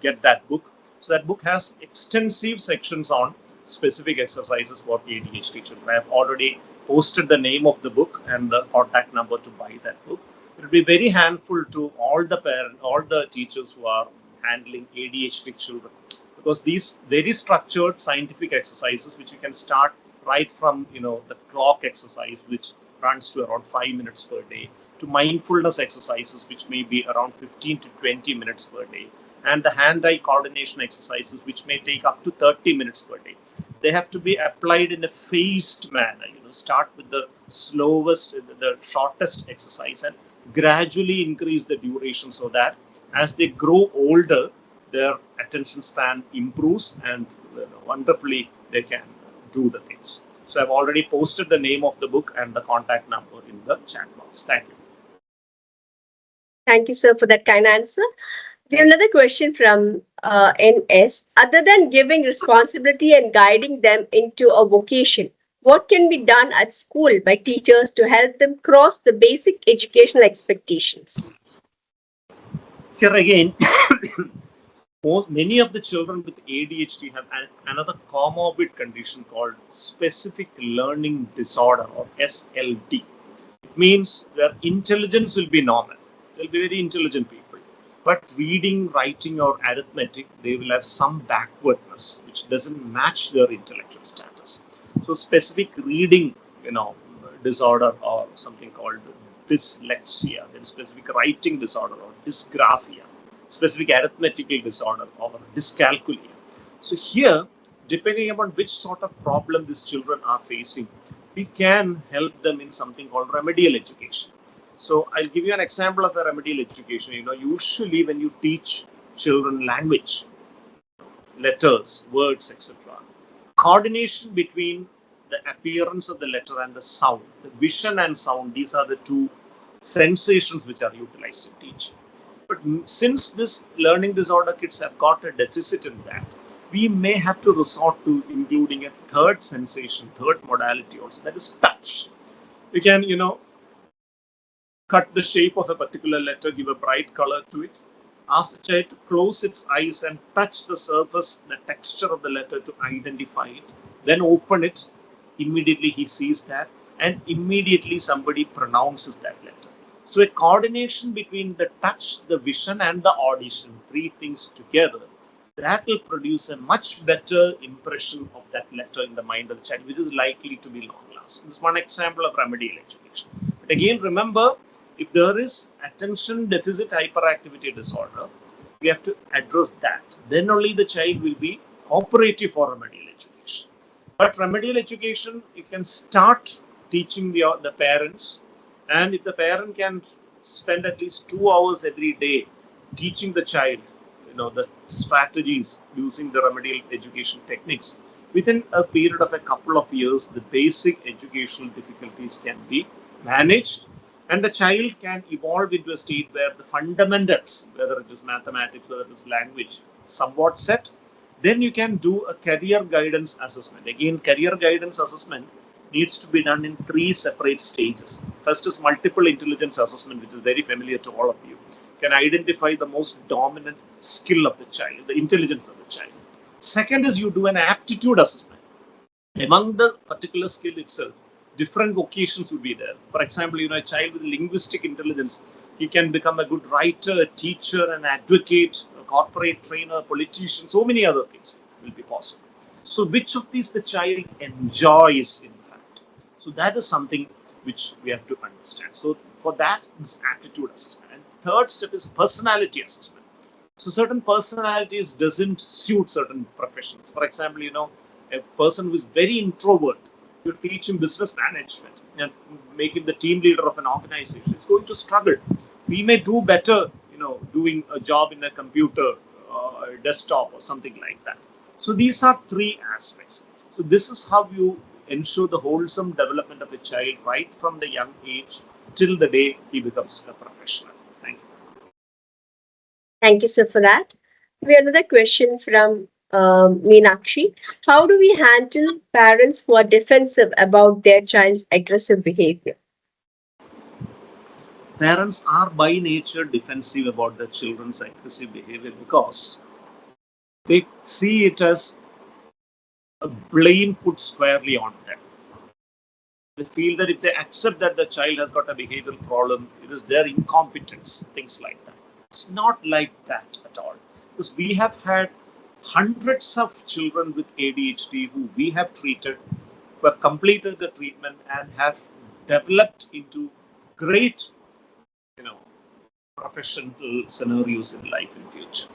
get that book. So that book has extensive sections on specific exercises for ADHD children. I have already posted the name of the book and the contact number to buy that book. It will be very handful to all the parents, all the teachers who are handling ADHD children, because these very structured scientific exercises, which you can start right from the clock exercise, which runs to around 5 minutes per day, to mindfulness exercises, which may be around 15 to 20 minutes per day, and the hand-eye coordination exercises, which may take up to 30 minutes per day. They have to be applied in a phased manner. Start with the slowest, the shortest exercise, and gradually increase the duration, so that as they grow older, their attention span improves and wonderfully they can do the things. So I've already posted the name of the book and the contact number in the chat box. Thank you. Thank you, sir, for that kind answer. We have another question from NS. Other than giving responsibility and guiding them into a vocation, what can be done at school by teachers to help them cross the basic educational expectations? Here again, Many of the children with ADHD have another comorbid condition called specific learning disorder, or SLD. It means their intelligence will be normal. They'll be very intelligent people. But reading, writing, or arithmetic, they will have some backwardness which doesn't match their intellectual status. So specific reading, disorder, or something called dyslexia, then specific writing disorder or dysgraphia, specific arithmetical disorder or dyscalculia. So here, depending upon which sort of problem these children are facing, we can help them in something called remedial education. So I'll give you an example of a remedial education. Usually when you teach children language, letters, words, etc., coordination between the appearance of the letter and the sound, the vision and sound, these are the two sensations which are utilized in teaching. But since this learning disorder kids have got a deficit in that, we may have to resort to including a third sensation, third modality also, that is touch. You can, cut the shape of a particular letter, give a bright color to it, ask the child to close its eyes and touch the surface, the texture of the letter to identify it, then open it. Immediately he sees that, and immediately somebody pronounces that letter. So a coordination between the touch, the vision, and the audition, three things together, that will produce a much better impression of that letter in the mind of the child, which is likely to be long lasting. This is one example of remedial education. But again, remember, if there is attention deficit hyperactivity disorder, we have to address that. Then only the child will be cooperative for remedial education. But remedial education, you can start teaching the parents, and if the parent can spend at least 2 hours every day teaching the child, the strategies using the remedial education techniques, within a period of a couple of years, the basic educational difficulties can be managed, and the child can evolve into a state where the fundamentals, whether it is mathematics, whether it is language, somewhat set. Then you can do a career guidance assessment. Again, career guidance assessment needs to be done in 3 separate stages. First is multiple intelligence assessment, which is very familiar to all of you. Can identify the most dominant skill of the child, the intelligence of the child. Second is you do an aptitude assessment. Among the particular skill itself, different vocations would be there. For example, a child with linguistic intelligence, he can become a good writer, a teacher, an advocate, a corporate trainer, politician, so many other things will be possible. So which of these the child enjoys, in fact? So that is something which we have to understand. So for that, this aptitude assessment. And third step is personality assessment. So certain personalities doesn't suit certain professions. For example, a person who is very introvert, you teach him business management and make him the team leader of an organization, it's going to struggle. We may do better, doing a job in a computer, desktop or something like that. So these are 3 aspects. So this is how you ensure the wholesome development of a child right from the young age till the day he becomes a professional. Thank you. Thank you, sir, for that. We have another question from Meenakshi. How do we handle parents who are defensive about their child's aggressive behavior? Parents are by nature defensive about their children's aggressive behavior because they see it as a blame put squarely on them. They feel that if they accept that the child has got a behavioral problem, it is their incompetence, things like that. It's not like that at all. Because we have had hundreds of children with ADHD who we have treated, who have completed the treatment and have developed into great, professional scenarios in life in future.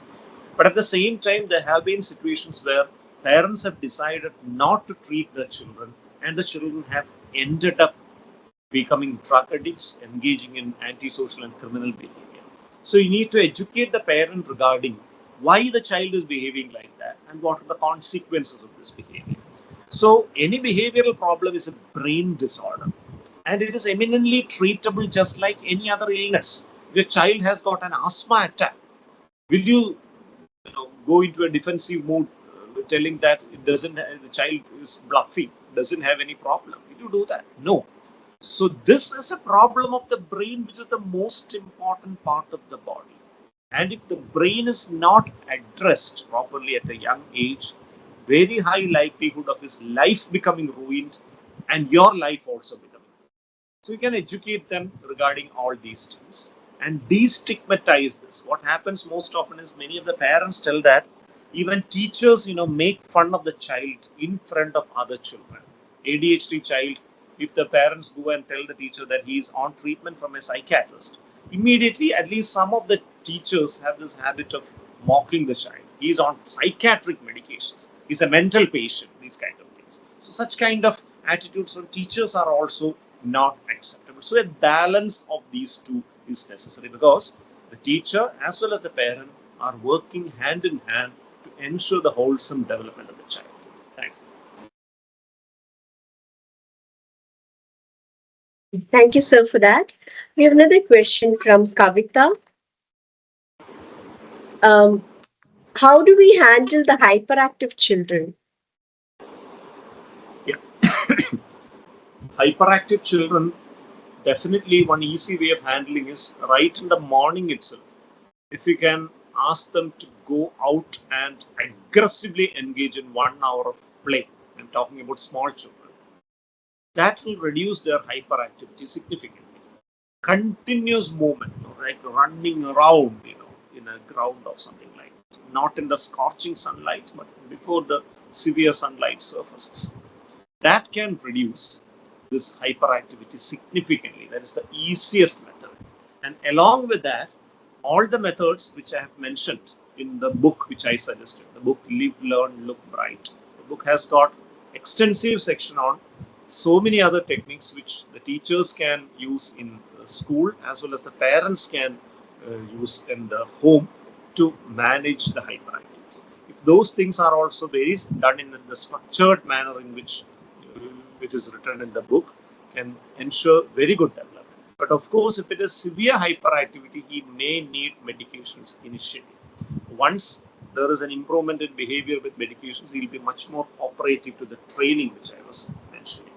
But at the same time, there have been situations where parents have decided not to treat their children, and the children have ended up becoming drug addicts, engaging in antisocial and criminal behavior. So you need to educate the parent regarding why the child is behaving like that and what are the consequences of this behavior. So any behavioral problem is a brain disorder, and it is eminently treatable just like any other illness. If your child has got an asthma attack, will you, go into a defensive mood, telling that the child is bluffing, doesn't have any problem? Will you do that? No. So this is a problem of the brain, which is the most important part of the body. And if the brain is not addressed properly at a young age, very high likelihood of his life becoming ruined and your life also becoming. So you can educate them regarding all these things and destigmatize this. What happens most often is many of the parents tell that even teachers, make fun of the child in front of other children. ADHD child, if the parents go and tell the teacher that he is on treatment from a psychiatrist, immediately at least some of the teachers have this habit of mocking the child. He is on psychiatric medications. He's a mental patient. These kind of things. So such kind of attitudes from teachers are also not acceptable. So a balance of these two is necessary because the teacher as well as the parent are working hand in hand to ensure the wholesome development of the child. Thank you. Thank you, sir, for that. We have another question from Kavita. How do we handle the hyperactive children? Yeah. Hyperactive children, definitely one easy way of handling is right in the morning itself. If you can ask them to go out and aggressively engage in 1 hour of play, I'm talking about small children, that will reduce their hyperactivity significantly. Continuous movement, like running around, in a ground or something like that. Not in the scorching sunlight, but before the severe sunlight surfaces. That can reduce this hyperactivity significantly. That is the easiest method. And along with that, all the methods which I have mentioned in the book which I suggested, the book Live, Learn, Look Bright, the book has got extensive section on so many other techniques which the teachers can use in school as well as the parents can use in the home to manage the hyperactivity. If those things are also very done in the structured manner in which it is written in the book, can ensure very good development. But of course, if it is severe hyperactivity, he may need medications initially. Once there is an improvement in behavior with medications, he will be much more cooperative to the training which I was mentioning.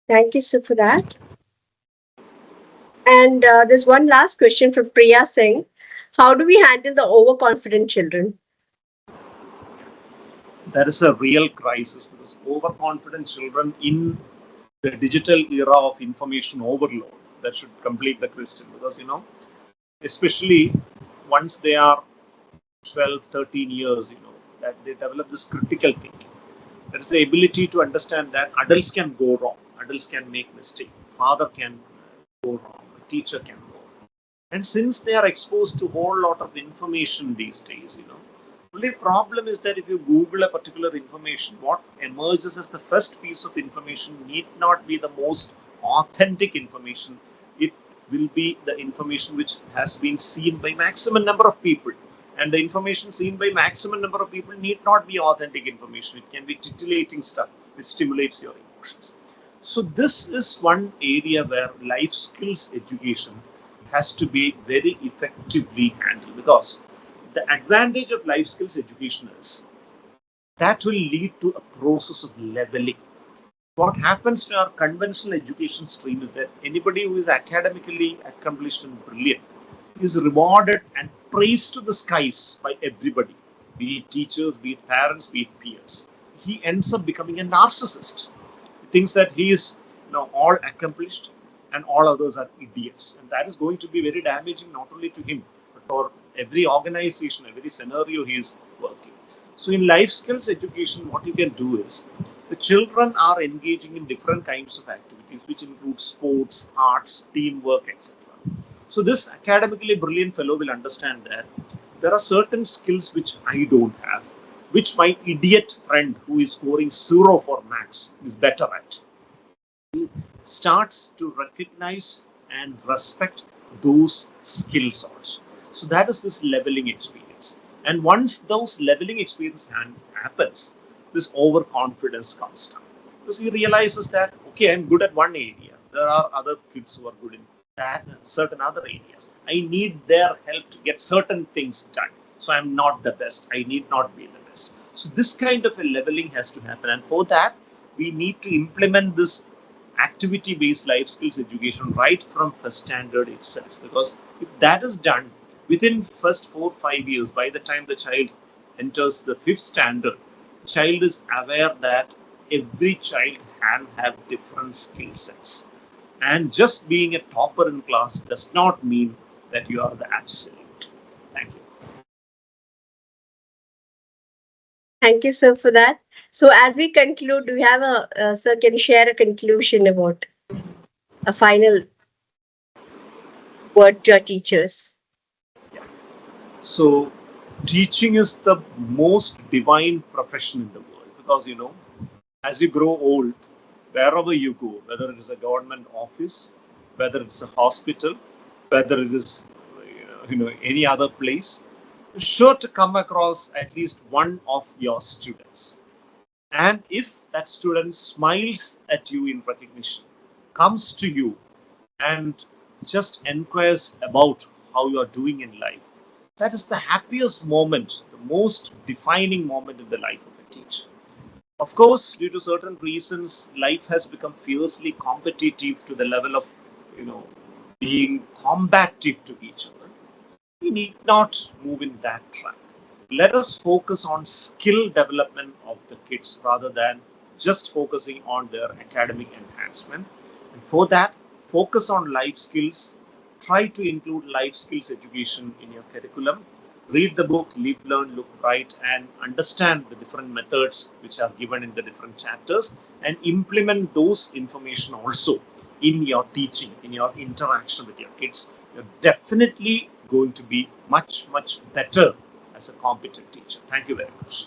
Thank you, sir, for that. And there's one last question from Priya Singh. How do we handle the overconfident children? That is a real crisis because overconfident children in the digital era of information overload, that should complete the question because, especially once they are 12, 13 years, that they develop this critical thinking. There is the ability to understand that adults can go wrong, adults can make mistakes, father can go wrong, a teacher can go wrong. And since they are exposed to a whole lot of information these days, only problem is that if you Google a particular information, what emerges as the first piece of information need not be the most authentic information. It will be the information which has been seen by maximum number of people. And the information seen by maximum number of people need not be authentic information. It can be titillating stuff which stimulates your emotions. So this is one area where life skills education has to be very effectively handled because the advantage of life skills education is that will lead to a process of leveling. What happens to our conventional education stream is that anybody who is academically accomplished and brilliant is rewarded and praised to the skies by everybody, be it teachers, be it parents, be it peers. He ends up becoming a narcissist. He thinks that he is all accomplished and all others are idiots. And that is going to be very damaging not only to him, but for every organization, every scenario he is working. So in life skills education, what you can do is the children are engaging in different kinds of activities, which include sports, arts, teamwork, etc. So this academically brilliant fellow will understand that there are certain skills which I don't have, which my idiot friend who is scoring 0 for maths is better at. He starts to recognize and respect those skills also. So that is this leveling experience. And once those leveling experience happens, this overconfidence comes down. Because he realizes that, okay, I'm good at one area. There are other kids who are good in that certain other areas. I need their help to get certain things done. So I'm not the best. I need not be the best. So this kind of a leveling has to happen. And for that, we need to implement this activity-based life skills education right from first standard itself. Because if that is done within first 4-5 years, by the time the child enters the fifth standard, child is aware that every child can have different skill sets. And just being a topper in class does not mean that you are the absolute. Thank you. Thank you, sir, for that. So, as we conclude, do you have sir, can you share a conclusion about a final word to our teachers? So, teaching is the most divine profession in the world because, as you grow old, wherever you go, whether it is a government office, whether it's a hospital, whether it is any other place, you're sure to come across at least one of your students. And if that student smiles at you in recognition, comes to you and just inquires about how you are doing in life, that is the happiest moment, the most defining moment in the life of a teacher. Of course, due to certain reasons, life has become fiercely competitive to the level of, being combative to each other. We need not move in that track. Let us focus on skill development of the kids rather than just focusing on their academic enhancement. And for that, focus on life skills. Try to include life skills education in your curriculum. Read the book Live, Learn, Look, Write, and understand the different methods which are given in the different chapters, and implement those information also in your teaching, in your interaction with your kids. You're definitely going to be much, much better as a competent teacher. Thank you very much.